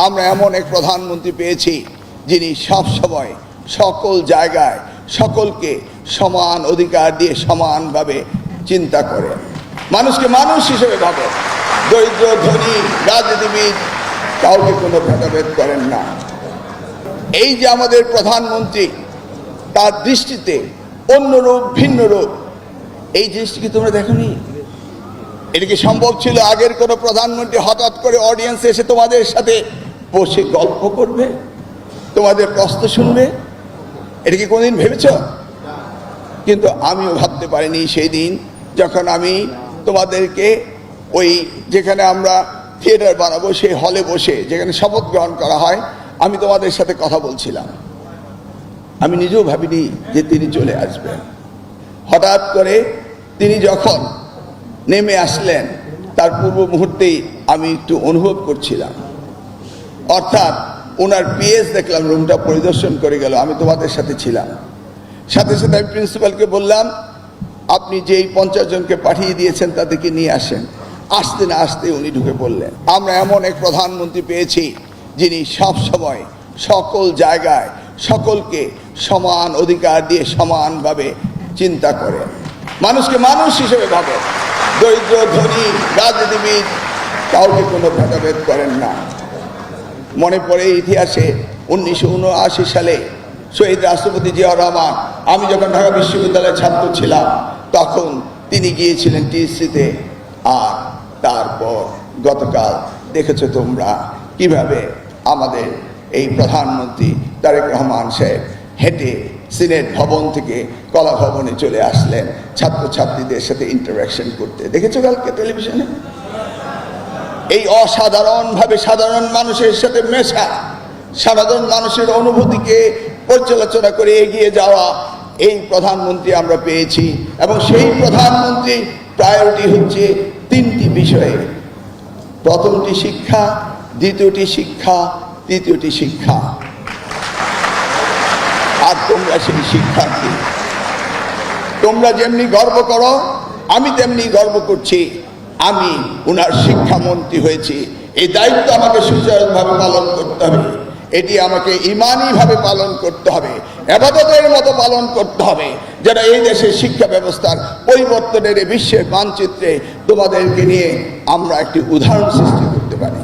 আমরা এমন এক প্রধানমন্ত্রী পেয়েছি যিনি সব সময় সকল জায়গায় সকলকে সমান অধিকার দিয়ে সমানভাবে চিন্তা করেন, মানুষকে মানুষ হিসেবে ভাবেন, দরিদ্র ধনী রাজনীতিবিদ কাউকে কোনো ভেদাভেদ করেন না। এই যে আমাদের প্রধানমন্ত্রী, তার দৃষ্টিতে অন্যরূপ ভিন্ন রূপ, এই জিনিসটি কি তোমরা দেখোনি? এটা কি সম্ভব ছিল আগের কোনো প্রধানমন্ত্রী হঠাৎ করে অডিয়েন্সে এসে তোমাদের সাথে বসে গল্প করবে, তোমাদের প্রশ্ন শুনবে? এটা কি কোনদিন ভেবেছ? কিন্তু আমিও ভাবতে পারিনি সেই দিন যখন আমি তোমাদেরকে ওই যেখানে আমরা থিয়েটার বানাবো সেই হলে বসে যেখানে শপথ গ্রহণ করা হয়, আমি তোমাদের সাথে কথা বলছিলাম। আমি নিজেও ভাবিনি যে তিনি চলে আসবেন। হঠাৎ করে তিনি যখন নেমে আসলেন তার পূর্ব মুহূর্তেই আমি একটু অনুভব করছিলাম, অর্থাৎ ওনার পিএস দেখলাম রুমটা পরিদর্শন করে গেল, আমি তোমাদের সাথে ছিলাম। সাথে সাথে আমি প্রিন্সিপালকে বললাম, আপনি যেই 50 জনকে পাঠিয়ে দিয়েছেন তাদেরকে নিয়ে আসেন। আসতে না আসতে উনি ঢুকে পড়লেন। আমরা এমন এক প্রধানমন্ত্রী পেয়েছি যিনি সব সময় সকল জায়গায় সকলকে সমান অধিকার দিয়ে সমানভাবে চিন্তা করেন, মানুষকে মানুষ হিসেবে ভাবেন, দরিদ্র ধনী রাজনীতিবিদ কাউকে কোনো ভেদাভেদ করেন না। মনে পড়ে ইতিহাসে 1979 সালে শহীদ রাষ্ট্রপতি জিয়াউর রহমান, আমি যখন ঢাকা বিশ্ববিদ্যালয়ের ছাত্র ছিলাম তখন তিনি গিয়েছিলেন টিএসসিতে। আর তারপর গতকাল দেখেছো তোমরা কিভাবে আমাদের এই প্রধানমন্ত্রী তারেক রহমান সাহেব হেঁটে সিনেট ভবন থেকে কলা ভবনে চলে আসলেন ছাত্রছাত্রীদের সাথে ইন্টারাকশন করতে। দেখেছো কালকে টেলিভিশনে? এই অসাধারণভাবে সাধারণ মানুষের সাথে মেশা, সাধারণ মানুষের অনুভূতিকে পর্যালোচনা করে এগিয়ে যাওয়া এই প্রধানমন্ত্রী আমরা পেয়েছি। এবং সেই প্রধানমন্ত্রী প্রায়োরিটি হচ্ছে 3টি বিষয়ে। প্রথমটি শিক্ষা, দ্বিতীয়টি শিক্ষা, তৃতীয়টি শিক্ষা। আর তোমরা সেই শিক্ষার্থী, তোমরা যেমনি গর্ব করো আমি তেমনি গর্ব করছি আমি উনার শিক্ষামন্ত্রী হয়েছি। এই দায়িত্ব আমাকে সুচারুভাবে পালন করতে হবে, এটি আমাকে ঈমানীভাবে পালন করতে হবে, ইবাদতের মতো পালন করতে হবে, যেটা এই দেশের শিক্ষা ব্যবস্থার পরিবর্তনের বিশ্বের মানচিত্রে তোমাদেরকে নিয়ে আমরা একটি উদাহরণ সৃষ্টি করতে পারি।